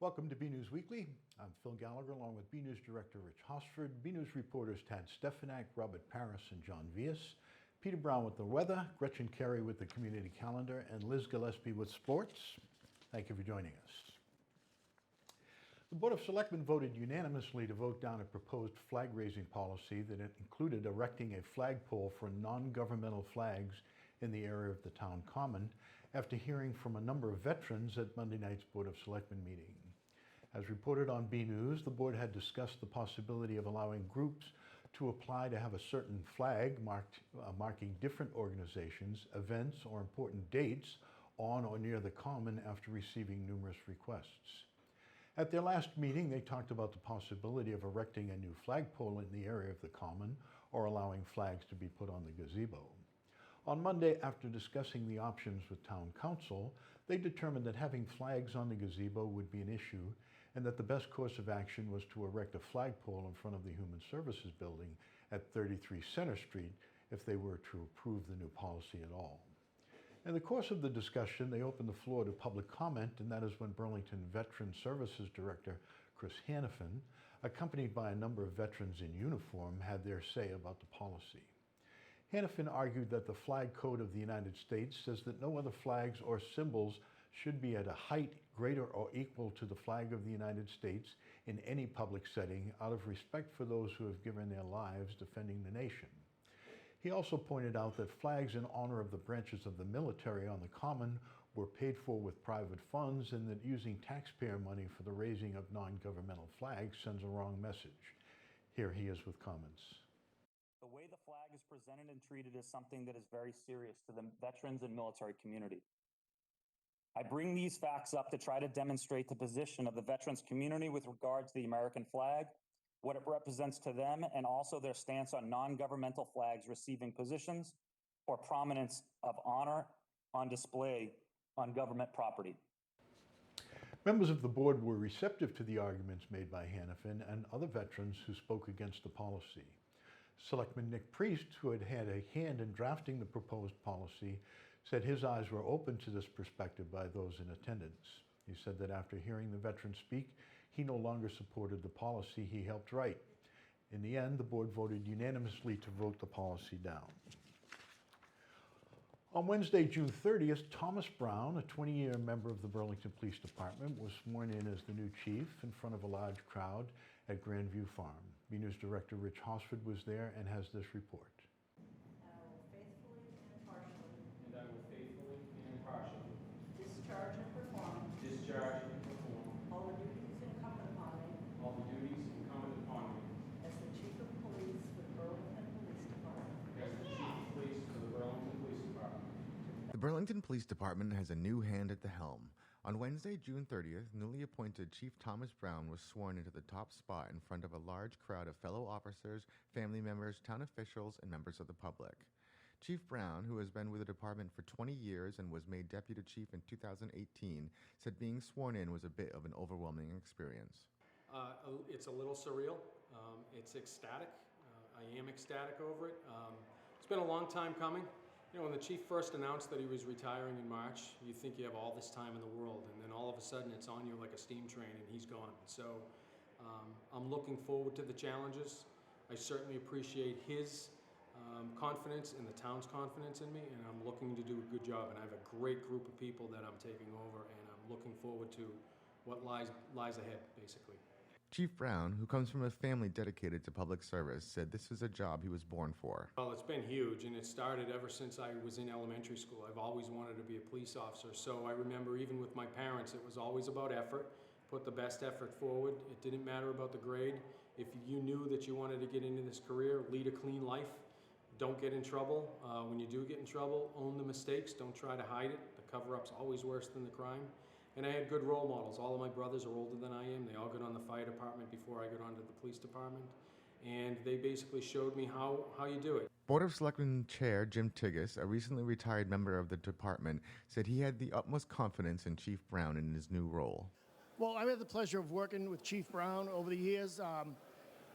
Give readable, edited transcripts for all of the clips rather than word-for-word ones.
Welcome to BNEWS Weekly. I'm Phil Gallagher along with BNEWS Director Rich Hosford, BNEWS reporters Tad Stefanak, Robert Paris, and John Vias, Peter Browne with the weather, Gretchen Carey with the community calendar, and Liz Gillespie with sports. Thank you for joining us. The Board of Selectmen voted unanimously to vote down a proposed flag-raising policy that included erecting a flagpole for non-governmental flags in the area of the town common after hearing from a number of veterans at Monday night's Board of Selectmen meeting. As reported on BNews, the board had discussed the possibility of allowing groups to apply to have a certain flag marking different organizations, events, or important dates on or near the common after receiving numerous requests. At their last meeting, they talked about the possibility of erecting a new flagpole in the area of the common or allowing flags to be put on the gazebo. On Monday, after discussing the options with Town Council, they determined that having flags on the gazebo would be an issue and that the best course of action was to erect a flagpole in front of the Human Services Building at 33 Center Street if they were to approve the new policy at all. In the course of the discussion, they opened the floor to public comment, and that is when Burlington Veteran Services Director Chris Hannafin, accompanied by a number of veterans in uniform, had their say about the policy. Hannafin argued that the flag code of the United States says that no other flags or symbols should be at a height greater or equal to the flag of the United States in any public setting out of respect for those who have given their lives defending the nation. He also pointed out that flags in honor of the branches of the military on the common were paid for with private funds and that using taxpayer money for the raising of non-governmental flags sends a wrong message. Here he is with comments. The way the flag is presented and treated is something that is very serious to the veterans and military community. I bring these facts up to try to demonstrate the position of the veterans community with regard to the American flag, what it represents to them, and also their stance on non-governmental flags receiving positions or prominence of honor on display on government property. Members of the board were receptive to the arguments made by Hannafin and other veterans who spoke against the policy. Selectman Nick Priest, who had had a hand in drafting the proposed policy, said his eyes were open to this perspective by those in attendance. He said that after hearing the veteran speak, he no longer supported the policy he helped write. In the end, the board voted unanimously to vote the policy down. On Wednesday, June 30th, Thomas Browne, a 20-year member of the Burlington Police Department, was sworn in as the new chief in front of a large crowd at Grandview Farm. BNews Director Rich Hosford was there and has this report. I will faithfully and impartially discharge and perform all the duties incumbent upon me as the Chief of Police for the Burlington Police Department. as the Chief of Police for the Burlington Police Department. The Burlington Police Department has a new hand at the helm. On Wednesday, June 30th, newly appointed Chief Thomas Browne was sworn into the top spot in front of a large crowd of fellow officers, family members, town officials, and members of the public. Chief Browne, who has been with the department for 20 years and was made deputy chief in 2018, said being sworn in was a bit of an overwhelming experience. It's a little surreal. It's ecstatic. I am ecstatic over it. It's been a long time coming. You know, when the chief first announced that he was retiring in March, you think you have all this time in the world, and then all of a sudden it's on you like a steam train and he's gone. So I'm looking forward to the challenges. I certainly appreciate his confidence and the town's confidence in me, and I'm looking to do a good job. And I have a great group of people that I'm taking over, and I'm looking forward to what lies ahead, basically. Chief Browne, who comes from a family dedicated to public service, said this was a job he was born for. Well, it's been huge, and it started ever since I was in elementary school. I've always wanted to be a police officer, so I remember even with my parents, it was always about effort. Put the best effort forward. It didn't matter about the grade. If you knew that you wanted to get into this career, lead a clean life, don't get in trouble. When you do get in trouble, own the mistakes. Don't try to hide it. The cover-up's always worse than the crime. And I had good role models. All of my brothers are older than I am. They all got on the fire department before I got onto the police department. And they basically showed me how you do it. Board of Selectmen Chair Jim Tigas, a recently retired member of the department, said he had the utmost confidence in Chief Browne in his new role. Well, I've had the pleasure of working with Chief Browne over the years,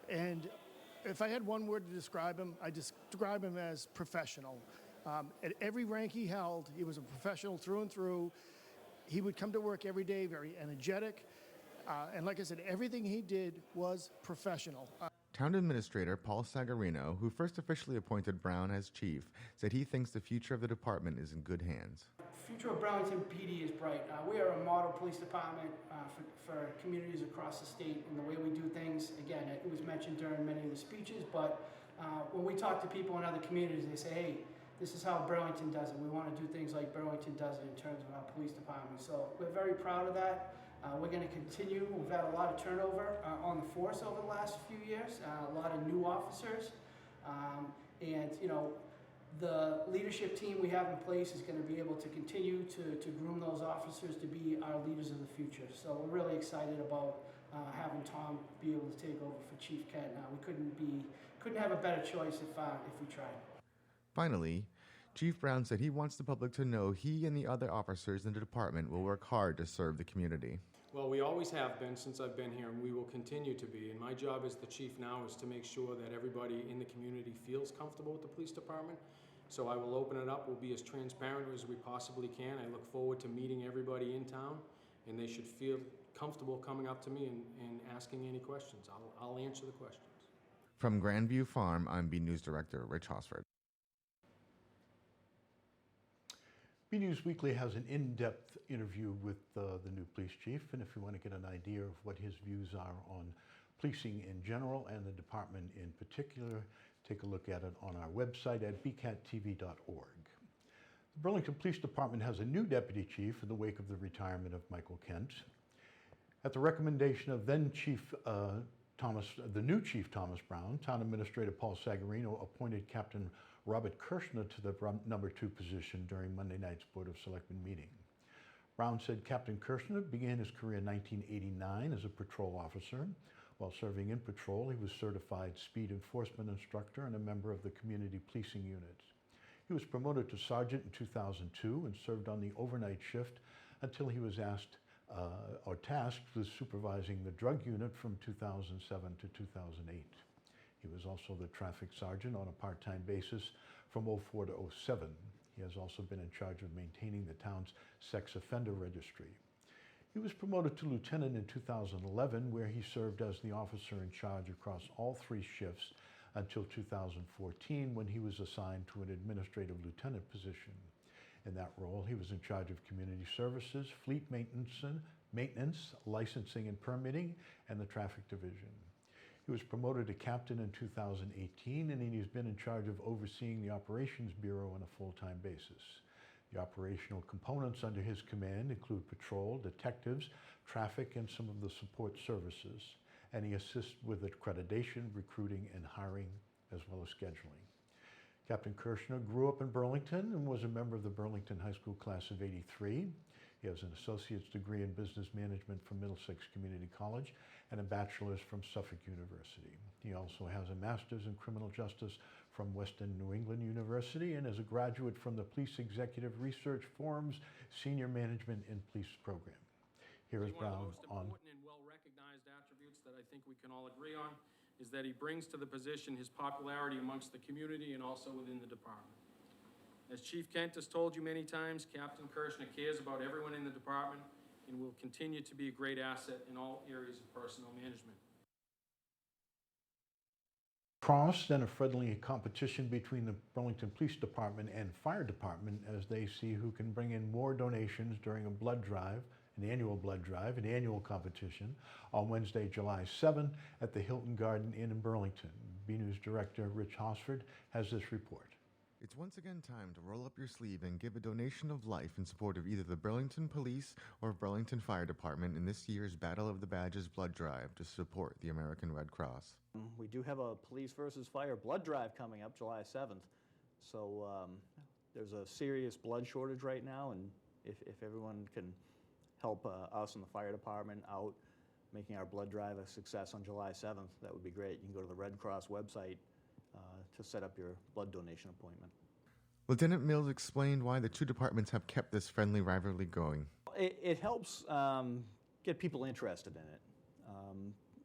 and if I had one word to describe him, I describe him as professional. At every rank he held, he was a professional through and through. He would come to work every day very energetic. And like I said, everything he did was professional. Town Administrator Paul Sagarino, who first officially appointed Browne as chief, said he thinks the future of the department is in good hands. The future of Burlington PD is bright. We are a model police department for communities across the state, and the way we do things, again, it was mentioned during many of the speeches, but when we talk to people in other communities, they say, hey, this is how Burlington does it. We want to do things like Burlington does it in terms of our police department. So we're very proud of that. We're going to continue. We've had a lot of turnover on the force over the last few years, a lot of new officers. And, you know, the leadership team we have in place is going to be able to continue to groom those officers to be our leaders of the future. So we're really excited about having Tom be able to take over for Chief Kent. We couldn't have a better choice if we tried. Finally, Chief Browne said he wants the public to know he and the other officers in the department will work hard to serve the community. Well, we always have been since I've been here, and we will continue to be. And my job as the chief now is to make sure that everybody in the community feels comfortable with the police department. So I will open it up. We'll be as transparent as we possibly can. I look forward to meeting everybody in town, and they should feel comfortable coming up to me and asking any questions. I'll answer the questions. From Grandview Farm, I'm BNEWS Director Rich Hosford. BNEWS Weekly has an in-depth interview with the new police chief, and if you want to get an idea of what his views are on policing in general and the department in particular, take a look at it on our website at bcattv.org. The Burlington Police Department has a new deputy chief in the wake of the retirement of Michael Kent. At the recommendation of then the new Chief Thomas Browne, Town Administrator Paul Sagarino appointed Captain Robert Kirshner to the number 2 position during Monday night's Board of Selectmen meeting. Browne said Captain Kirshner began his career in 1989 as a patrol officer. While serving in patrol, he was certified speed enforcement instructor and a member of the community policing unit. He was promoted to sergeant in 2002 and served on the overnight shift until he was tasked with supervising the drug unit from 2007 to 2008. He was also the traffic sergeant on a part-time basis from 04 to 07. He has also been in charge of maintaining the town's sex offender registry. He was promoted to lieutenant in 2011, where he served as the officer in charge across all 3 shifts until 2014, when he was assigned to an administrative lieutenant position. In that role, he was in charge of community services, fleet maintenance, licensing and permitting, and the traffic division. He was promoted to captain in 2018, and he's been in charge of overseeing the Operations Bureau on a full-time basis. The operational components under his command include patrol, detectives, traffic, and some of the support services, and he assists with accreditation, recruiting, and hiring, as well as scheduling. Captain Kirshner grew up in Burlington and was a member of the Burlington High School class of '83. He has an associate's degree in business management from Middlesex Community College and a bachelor's from Suffolk University. He also has a master's in criminal justice from Western New England University and is a graduate from the Police Executive Research Forum's Senior Management in Police program. Here is Browne on. One of the most important and well-recognized attributes that I think we can all agree on is that he brings to the position his popularity amongst the community and also within the department. As Chief Kent has told you many times, Captain Kirshner cares about everyone in the department and will continue to be a great asset in all areas of personnel management. Cross and a friendly competition between the Burlington Police Department and Fire Department as they see who can bring in more donations during a blood drive, an annual competition on Wednesday, July 7 at the Hilton Garden Inn in Burlington. BNews Director Rich Hosford has this report. It's once again time to roll up your sleeve and give a donation of life in support of either the Burlington Police or Burlington Fire Department in this year's Battle of the Badges blood drive to support the American Red Cross. We do have a police versus fire blood drive coming up July 7th. So there's a serious blood shortage right now, and if everyone can help us and the fire department out making our blood drive a success on July 7th, that would be great. You can go to the Red Cross website to set up your blood donation appointment. Lieutenant Mills explained why the 2 departments have kept this friendly rivalry going. It helps get people interested in it.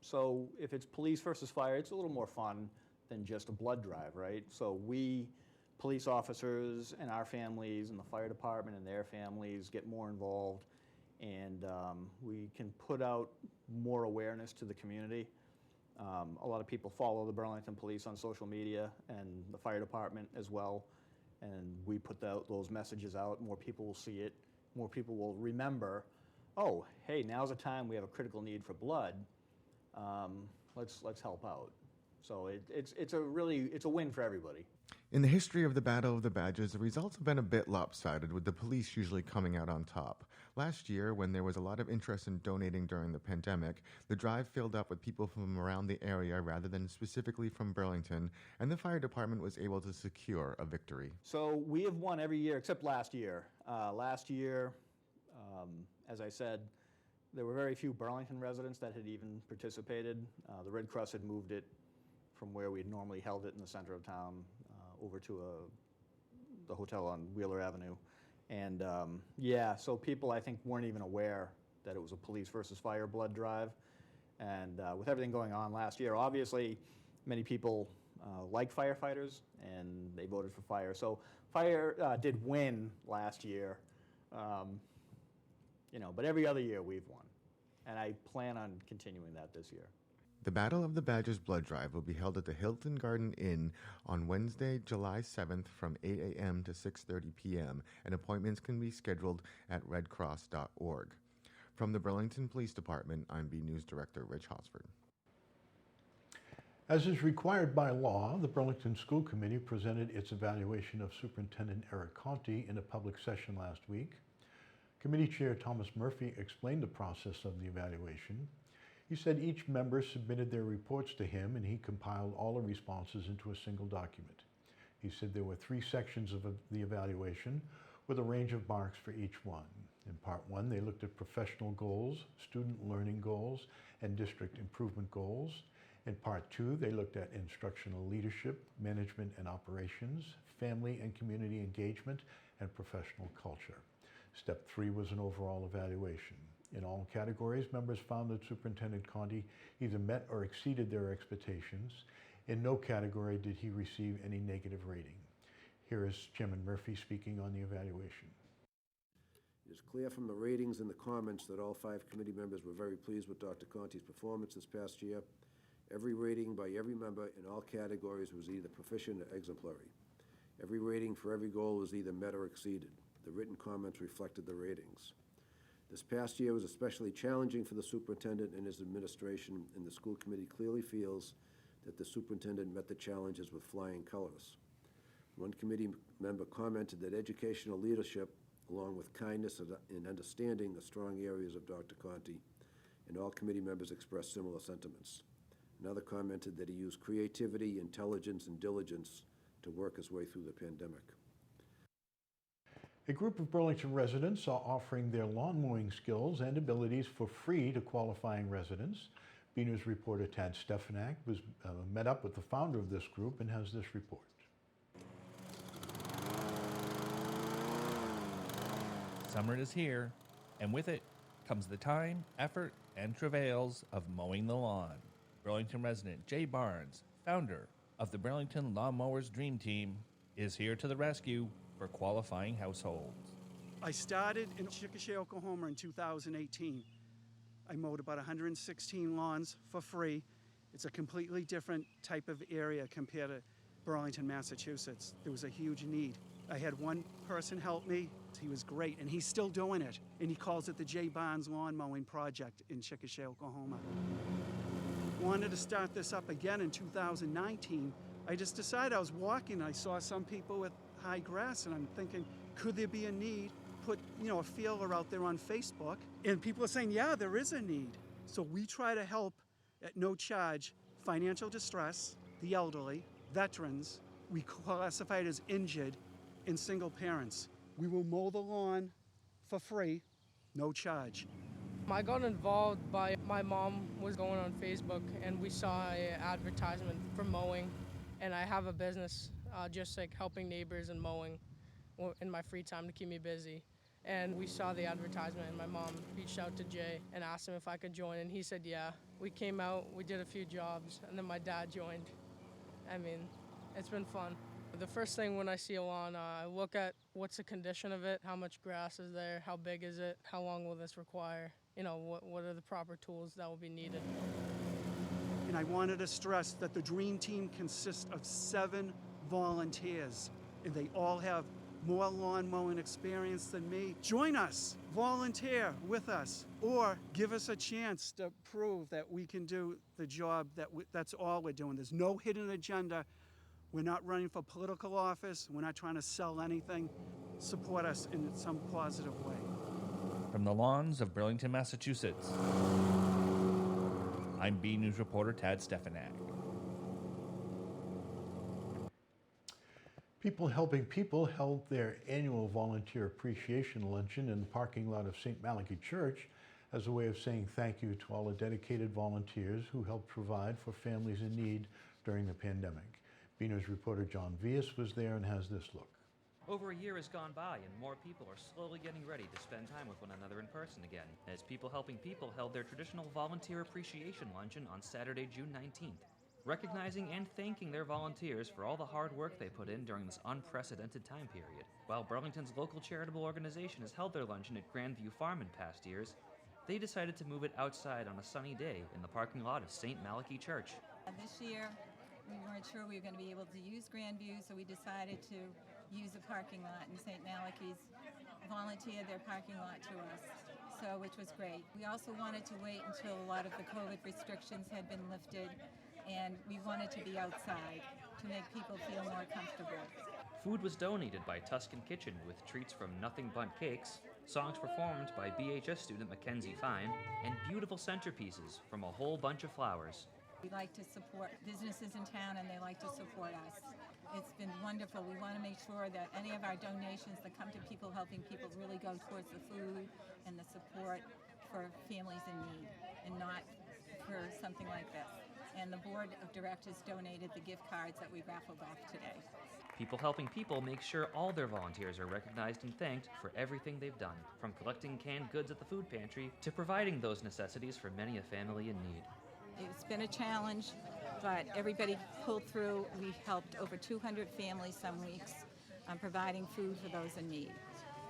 So if it's police versus fire, it's a little more fun than just a blood drive, right? So we, police officers and our families and the fire department and their families get more involved and we can put out more awareness to the community. A lot of people follow the Burlington Police on social media and the fire department as well, and we put those messages out. More people will see it. More people will remember, oh, hey, now's the time we have a critical need for blood. Let's help out. So it's a win for everybody. In the history of the Battle of the Badges, the results have been a bit lopsided, with the police usually coming out on top. Last year, when there was a lot of interest in donating during the pandemic, the drive filled up with people from around the area rather than specifically from Burlington, and the fire department was able to secure a victory. So we have won every year except last year. Last year, as I said, there were very few Burlington residents that had even participated. The Red Cross had moved it from where we'd normally held it in the center of town over to the hotel on Wheeler Avenue. And yeah, so people I think weren't even aware that it was a police versus fire blood drive. And with everything going on last year, obviously many people like firefighters and they voted for fire. So fire did win last year, but every other year we've won. And I plan on continuing that this year. The Battle of the Badges blood drive will be held at the Hilton Garden Inn on Wednesday, July 7th from 8 a.m. to 6:30 p.m., and appointments can be scheduled at redcross.org. From the Burlington Police Department, I'm BNEWS Director Rich Hosford. As is required by law, the Burlington School Committee presented its evaluation of Superintendent Eric Conti in a public session last week. Committee Chair Thomas Murphy explained the process of the evaluation. He said each member submitted their reports to him and he compiled all the responses into a single document. He said there were 3 sections of the evaluation with a range of marks for each one. In part 1, they looked at professional goals, student learning goals, and district improvement goals. In part 2, they looked at instructional leadership, management and operations, family and community engagement, and professional culture. Step 3 was an overall evaluation. In all categories, members found that Superintendent Conti either met or exceeded their expectations. In no category did he receive any negative rating. Here is Chairman Murphy speaking on the evaluation. It is clear from the ratings and the comments that all 5 committee members were very pleased with Dr. Conti's performance this past year. Every rating by every member in all categories was either proficient or exemplary. Every rating for every goal was either met or exceeded. The written comments reflected the ratings. This past year was especially challenging for the superintendent and his administration, and the school committee clearly feels that the superintendent met the challenges with flying colors. One committee member commented that educational leadership, along with kindness and understanding, are strong areas of Dr. Conti, and all committee members expressed similar sentiments. Another commented that he used creativity, intelligence, and diligence to work his way through the pandemic. A group of Burlington residents are offering their lawn mowing skills and abilities for free to qualifying residents. BNews reporter Tad Stefanak was met up with the founder of this group and has this report. Summer is here, and with it comes the time, effort, and travails of mowing the lawn. Burlington resident Jay Barnes, founder of the Burlington Lawn Mowers Dream Team, is here to the rescue for qualifying households. I started in Chickasha, Oklahoma in 2018. I mowed about 116 lawns for free. It's a completely different type of area compared to Burlington, Massachusetts. There was a huge need. I had one person help me. He was great, and he's still doing it. And he calls it the Jay Barnes Lawn Mowing Project in Chickasha, Oklahoma. Wanted to start this up again in 2019. I just decided, I was walking, I saw some people with high grass, and I'm thinking, could there be a need? Put a feeler out there on Facebook, and people are saying, yeah, there is a need. So we try to help at no charge financial distress, the elderly, veterans. We classify it as injured, and single parents. We will mow the lawn for free, no charge. I got involved by my mom was going on Facebook, and we saw an advertisement for mowing, and I have a business just like helping neighbors and mowing in my free time to keep me busy. And we saw the advertisement, and my mom reached out to Jay and asked him if I could join, and he said yeah. We came out, we did a few jobs, and then my dad joined. I mean, it's been fun. The first thing when I see a lawn, I look at what's the condition of it, how much grass is there, how big is it, how long will this require, what are the proper tools that will be needed. And I wanted to stress that the Dream Team consists of 7 volunteers, and they all have more lawn mowing experience than me. Join us, volunteer with us, or give us a chance to prove that we can do the job that's all we're doing. There's no hidden agenda. We're not running for political office. We're not trying to sell anything. Support us in some positive way. From the lawns of Burlington, Massachusetts, I'm BNews reporter Tad Stefanak. People Helping People held their annual Volunteer Appreciation Luncheon in the parking lot of St. Malachy Church as a way of saying thank you to all the dedicated volunteers who helped provide for families in need during the pandemic. BNews reporter John Vias was there and has this look. Over a year has gone by and more people are slowly getting ready to spend time with one another in person again, as People Helping People held their traditional Volunteer Appreciation Luncheon on Saturday, June 19th. Recognizing and thanking their volunteers for all the hard work they put in during this unprecedented time period. While Burlington's local charitable organization has held their luncheon at Grandview Farm in past years, they decided to move it outside on a sunny day in the parking lot of St. Malachy Church. This year, we weren't sure we were going to be able to use Grandview, so we decided to use a parking lot, and St. Malachy's volunteered their parking lot to us, which was great. We also wanted to wait until a lot of the COVID restrictions had been lifted, and we wanted to be outside to make people feel more comfortable. Food was donated by Tuscan Kitchen with treats from Nothing Bundt Cakes, songs performed by BHS student Mackenzie Fine, and beautiful centerpieces from a whole bunch of flowers. We like to support businesses in town, and they like to support us. It's been wonderful. We want to make sure that any of our donations that come to People Helping People really go towards the food and the support for families in need, and not for something like this. And the board of directors donated the gift cards that we raffled off today. People Helping People make sure all their volunteers are recognized and thanked for everything they've done, from collecting canned goods at the food pantry to providing those necessities for many a family in need. It's been a challenge, but everybody pulled through. We helped over 200 families some weeks providing food for those in need.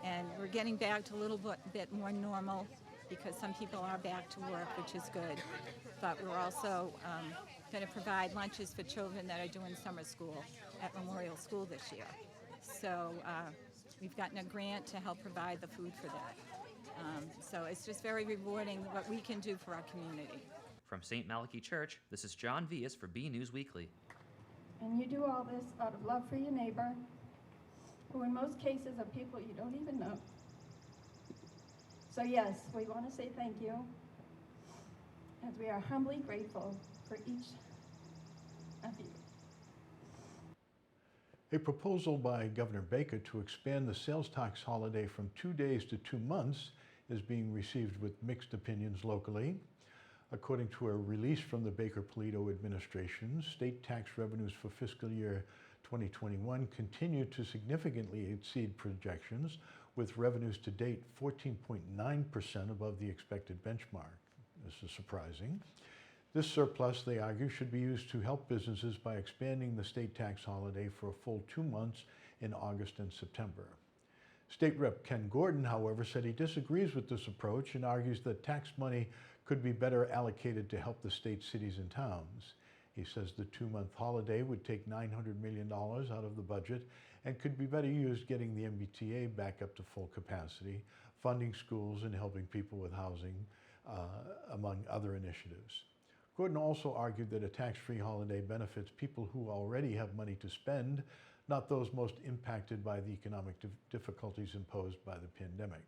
And we're getting back to a little bit more normal because some people are back to work, which is good. But we're also going to provide lunches for children that are doing summer school at Memorial School this year. So we've gotten a grant to help provide the food for that. So it's just very rewarding what we can do for our community. From St. Malachy Church, this is John Vias for BNews Weekly. And you do all this out of love for your neighbor, who in most cases are people you don't even know. So yes, we want to say thank you, as we are humbly grateful for each of you. A proposal by Governor Baker to expand the sales tax holiday from 2 days to 2 months is being received with mixed opinions locally. According to a release from the Baker-Polito administration, state tax revenues for fiscal year 2021 continue to significantly exceed projections, with revenues to date 14.9% above the expected benchmark. This is surprising. This surplus, they argue, should be used to help businesses by expanding the state tax holiday for a full 2 months in August and September. State Rep Ken Gordon, however, said he disagrees with this approach and argues that tax money could be better allocated to help the state, cities, and towns. He says the 2-month holiday would take $900 million out of the budget and could be better used getting the MBTA back up to full capacity, funding schools, and helping people with housing, among other initiatives. Gordon also argued that a tax-free holiday benefits people who already have money to spend, not those most impacted by the economic difficulties imposed by the pandemic.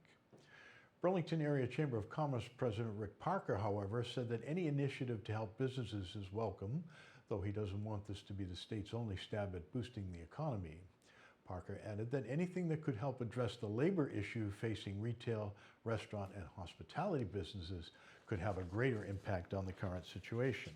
Burlington Area Chamber of Commerce President Rick Parker, however, said that any initiative to help businesses is welcome, though he doesn't want this to be the state's only stab at boosting the economy. Parker added that anything that could help address the labor issue facing retail, restaurant, and hospitality businesses could have a greater impact on the current situation.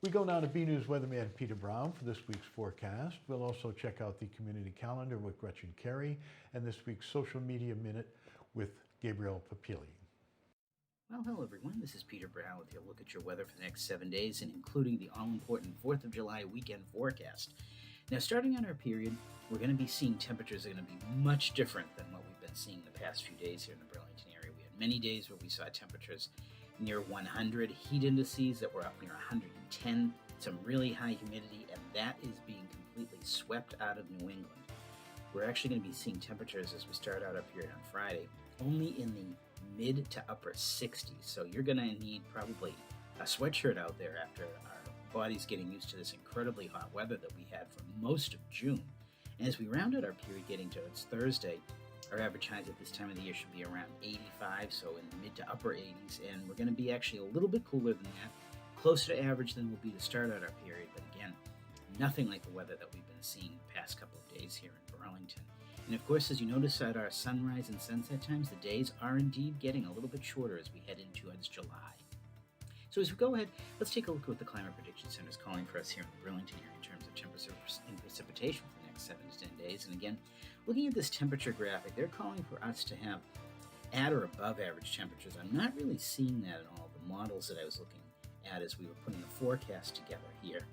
We go now to BNews weatherman Peter Browne for this week's forecast. We'll also check out the community calendar with Gretchen Carey and this week's social media minute with Gabriel Papili. Well, hello everyone, this is Peter Browne with your look at your weather for the next 7 days and including the all-important 4th of July weekend forecast. Now, starting on our period, we're going to be seeing temperatures that are going to be much different than what we've been seeing the past few days here in the Burlington area. We had many days where we saw temperatures near 100, heat indices that were up near 110, some really high humidity, and that is being completely swept out of New England. We're actually going to be seeing temperatures as we start out our period on Friday, only in the mid to upper 60s. So you're going to need probably a sweatshirt out there after our body's getting used to this incredibly hot weather that we had for most of June. And as we round out our period getting towards Thursday, our average highs at this time of the year should be around 85, so in the mid to upper 80s, and we're going to be actually a little bit cooler than that, closer to average than will be to start out our period, but again, nothing like the weather that we've been seeing the past couple of days here in Burlington. And of course, as you notice at our sunrise and sunset times, the days are indeed getting a little bit shorter as we head into towards July. So as we go ahead, let's take a look at what the Climate Prediction Center is calling for us here in the Burlington area in terms of temperature and precipitation for the next 7 to 10 days. And again, looking at this temperature graphic, they're calling for us to have at or above average temperatures. I'm not really seeing that in all the models that I was looking at as we were putting the forecast together here.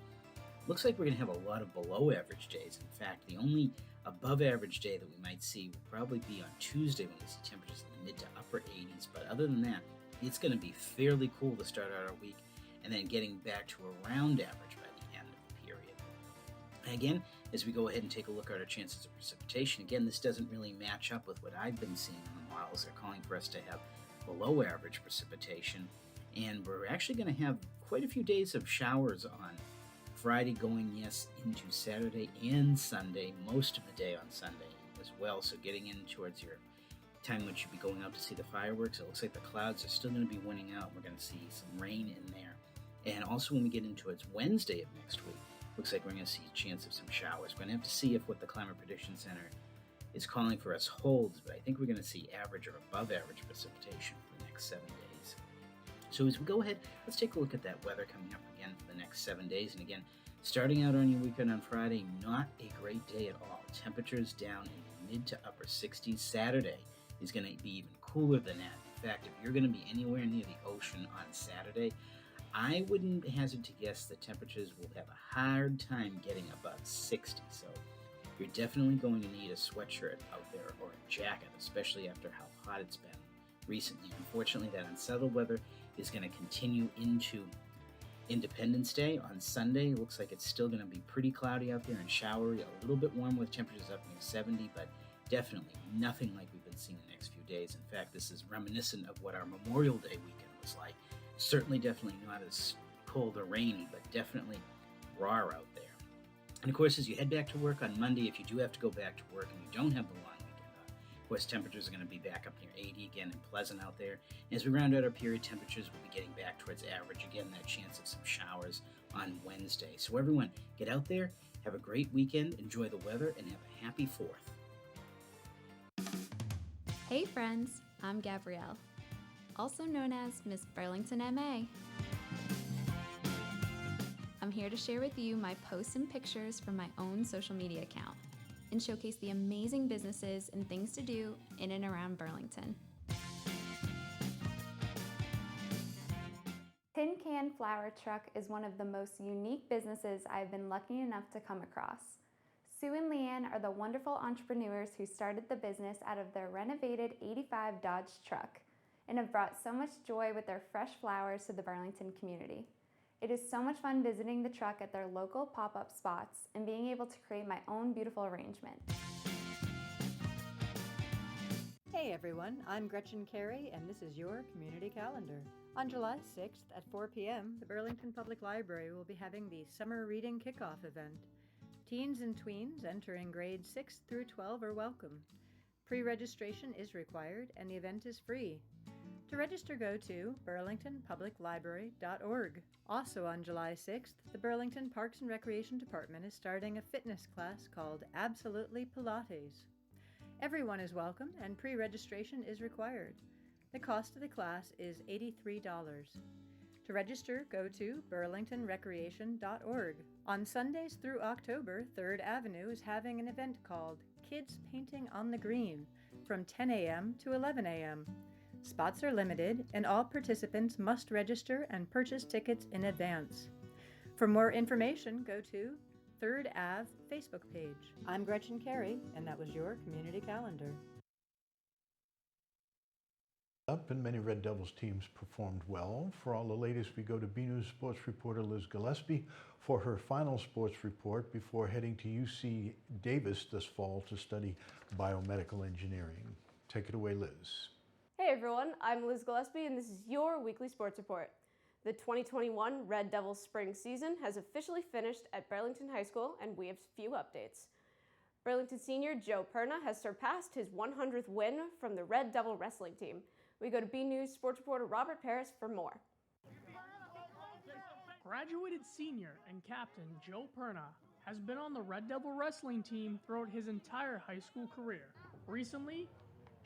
Looks like we're going to have a lot of below average days. In fact, the only above average day that we might see will probably be on Tuesday when we see temperatures in the mid to upper 80s. But other than that, it's going to be fairly cool to start out our week and then getting back to around average by the end of the period. And again, as we go ahead and take a look at our chances of precipitation, again, this doesn't really match up with what I've been seeing in the models. They're calling for us to have below average precipitation. And we're actually going to have quite a few days of showers on Friday going, yes, into Saturday and Sunday, most of the day on Sunday as well. So getting in towards your time when you'd be going out to see the fireworks, it looks like the clouds are still going to be winning out. We're going to see some rain in there. And also when we get into its Wednesday of next week, looks like we're going to see a chance of some showers. We're going to have to see if what the Climate Prediction Center is calling for us holds, but I think we're going to see average or above average precipitation for the next 7 days. So as we go ahead, let's take a look at that weather coming up again for the next 7 days. And again, starting out on your weekend on Friday, not a great day at all. Temperatures down in the mid to upper 60s. Saturday is going to be even cooler than that. In fact, if you're going to be anywhere near the ocean on Saturday, I wouldn't hazard to guess that temperatures will have a hard time getting above 60. So you're definitely going to need a sweatshirt out there or a jacket, especially after how hot it's been recently. Unfortunately, that unsettled weather is going to continue into Independence Day on Sunday. Looks like it's still going to be pretty cloudy out there and showery, a little bit warm with temperatures up near 70, but definitely nothing like we've been seeing the next few days. In fact, this is reminiscent of what our Memorial Day weekend was like. Certainly definitely not as cold or rainy, but definitely raw out there. And of course, as you head back to work on Monday, if you do have to go back to work and you don't have the long weekend off, of course, temperatures are going to be back up near 80 again and pleasant out there. And as we round out our period, temperatures will be getting back towards average. Again, that chance of some showers on Wednesday. So everyone, get out there, have a great weekend, enjoy the weather, and have a happy 4th. Hey friends, I'm Gabrielle, also known as Miss Burlington MA. I'm here to share with you my posts and pictures from my own social media account and showcase the amazing businesses and things to do in and around Burlington. Tin Can Flower Truck is one of the most unique businesses I've been lucky enough to come across. Sue and Leanne are the wonderful entrepreneurs who started the business out of their renovated '85 Dodge truck and have brought so much joy with their fresh flowers to the Burlington community. It is so much fun visiting the truck at their local pop-up spots and being able to create my own beautiful arrangement. Hey everyone, I'm Gretchen Carey and this is your community calendar. On July 6th at 4 p.m., the Burlington Public Library will be having the Summer Reading Kickoff event. Teens and tweens entering grades 6 through 12 are welcome. Pre-registration is required and the event is free. To register, go to burlingtonpubliclibrary.org. Also on July 6th, the Burlington Parks and Recreation Department is starting a fitness class called Absolutely Pilates. Everyone is welcome and pre-registration is required. The cost of the class is $83. To register, go to burlingtonrecreation.org. On Sundays through October, 3rd Avenue is having an event called Kids Painting on the Green from 10 a.m. to 11 a.m. Spots are limited, and all participants must register and purchase tickets in advance. For more information, go to 3rd Ave Facebook page. I'm Gretchen Carey, and that was your community calendar. Up and many Red Devils teams performed well. For all the latest, we go to BNews sports reporter Liz Gillespie for her final sports report before heading to UC Davis this fall to study biomedical engineering. Take it away, Liz. Hey everyone, I'm Liz Gillespie and this is your weekly sports report. The 2021 Red Devils spring season has officially finished at Burlington High School and we have a few updates. Burlington senior Joe Perna has surpassed his 100th win from the Red Devil wrestling team. We go to BNews sports reporter Robert Paris for more. Graduated senior and captain Joe Perna has been on the Red Devil wrestling team throughout his entire high school career. Recently,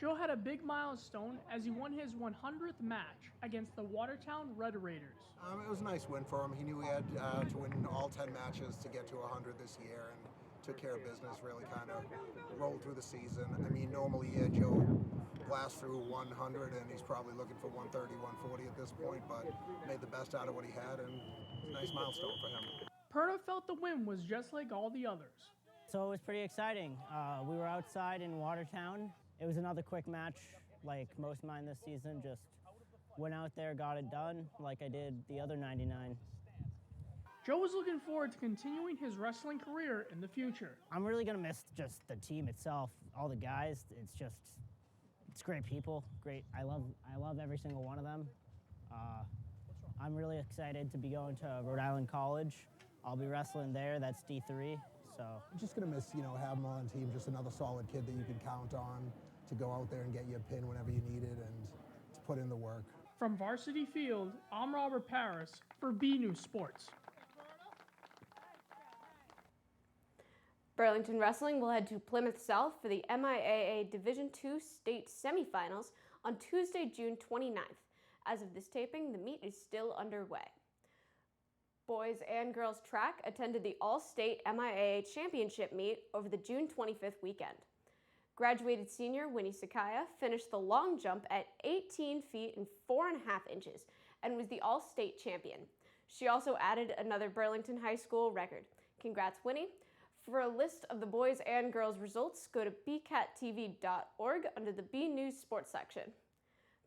Joe had a big milestone as he won his 100th match against the Watertown Red Raiders. It was a nice win for him. He knew he had to win all 10 matches to get to 100 this year, and took care of business, really kind of rolled through the season. I mean, normally, Joe blasts through 100, and he's probably looking for 130, 140 at this point, but made the best out of what he had, and it's a nice milestone for him. Perna felt the win was just like all the others. So it was pretty exciting. We were outside in Watertown. It was another quick match, like most of mine this season. Just went out there, got it done, like I did the other 99. Joe was looking forward to continuing his wrestling career in the future. I'm really gonna miss just the team itself, all the guys. It's great people, great. I love every single one of them. I'm really excited to be going to Rhode Island College. I'll be wrestling there. That's D3. So I'm just going to miss, having him on the team, just another solid kid that you can count on to go out there and get you a pin whenever you need it and to put in the work. From Varsity Field, I'm Robert Paris for BNews Sports. Burlington Wrestling will head to Plymouth South for the MIAA Division II state semifinals on Tuesday, June 29th. As of this taping, the meet is still underway. Boys and girls track attended the All-State MIAA Championship meet over the June 25th weekend. Graduated senior Winnie Sakaya finished the long jump at 18 feet and 4.5 inches and was the All-State champion. She also added another Burlington High School record. Congrats, Winnie. For a list of the boys and girls results, go to bcattv.org under the B News Sports section.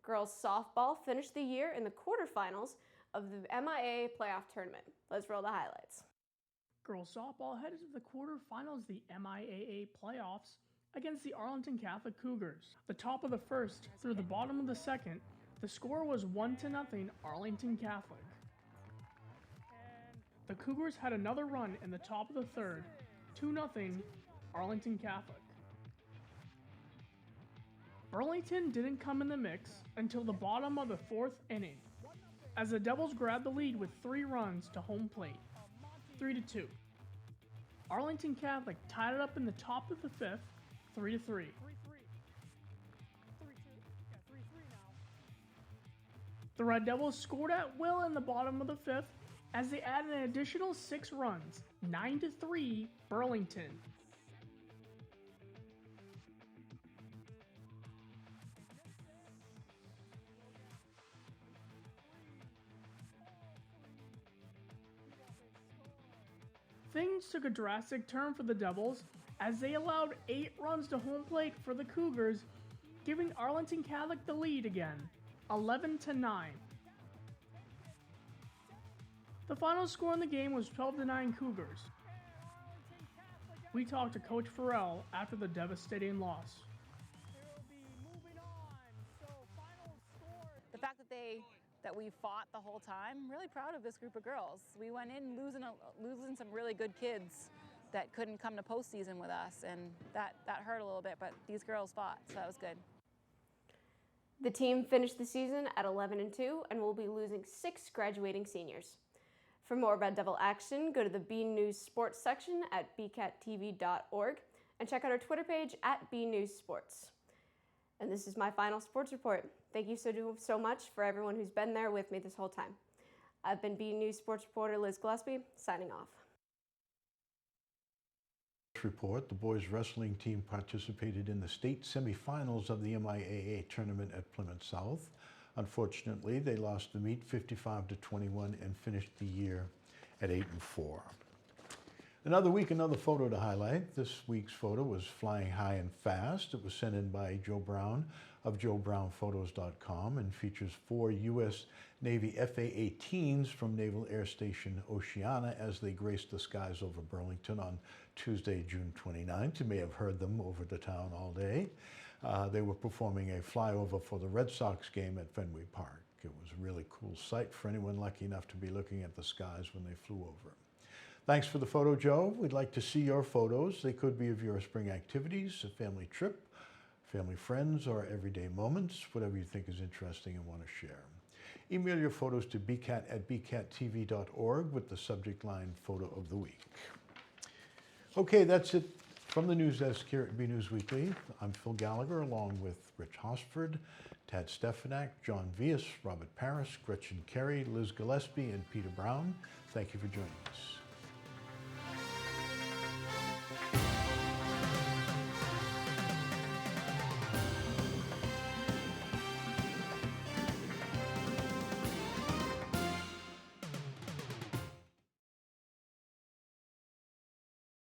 Girls softball finished the year in the quarterfinals of the MIAA playoff tournament. Let's roll the highlights. Girls softball headed to the quarterfinals of the MIAA playoffs against the Arlington Catholic Cougars. The top of the first through the bottom of the second, the score was 1-0 Arlington Catholic. The Cougars had another run in the top of the third, 2-0 Arlington Catholic. Burlington didn't come in the mix until the bottom of the fourth inning, as the Devils grabbed the lead with 3 runs to home plate, 3-2. Arlington Catholic tied it up in the top of the fifth, 3-3. The Red Devils scored at will in the bottom of the fifth as they added an additional 6 runs, 9-3 Burlington. Things took a drastic turn for the Devils as they allowed 8 runs to home plate for the Cougars, giving Arlington Catholic the lead again, 11-9. The final score in the game was 12-9 Cougars. We talked to Coach Farrell after the devastating loss. The fact that we fought the whole time, I'm really proud of this group of girls. We went in losing some really good kids that couldn't come to postseason with us, and that hurt a little bit, but these girls fought, so that was good. The team finished the season at 11-2 and will be losing 6 graduating seniors. For more Red Devil action, go to the B News Sports section at bcattv.org and check out our Twitter page at BNewsSports. And this is my final sports report. Thank you so much for everyone who's been there with me this whole time. I've been B News sports reporter Liz Gillespie, signing off. sports report. The boys wrestling team participated in the state semifinals of the MIAA tournament at Plymouth South. Unfortunately, they lost the meet 55-21 and finished the year at 8-4. Another week, another photo to highlight. This week's photo was Flying High and Fast. It was sent in by Joe Browne of joebrownphotos.com and features 4 U.S. Navy F/A-18s from Naval Air Station Oceana as they graced the skies over Burlington on Tuesday, June 29th. You may have heard them over the town all day. They were performing a flyover for the Red Sox game at Fenway Park. It was a really cool sight for anyone lucky enough to be looking at the skies when they flew over. Thanks for the photo, Joe. We'd like to see your photos. They could be of your spring activities, a family trip, family friends, or everyday moments, whatever you think is interesting and want to share. Email your photos to bcat@bcattv.org with the subject line Photo of the Week. Okay, that's it from the news desk here at BNEWS Weekly. I'm Phil Gallagher along with Rich Hosford, Tad Stefanak, John Vias, Robert Paris, Gretchen Carey, Liz Gillespie, and Peter Browne. Thank you for joining us.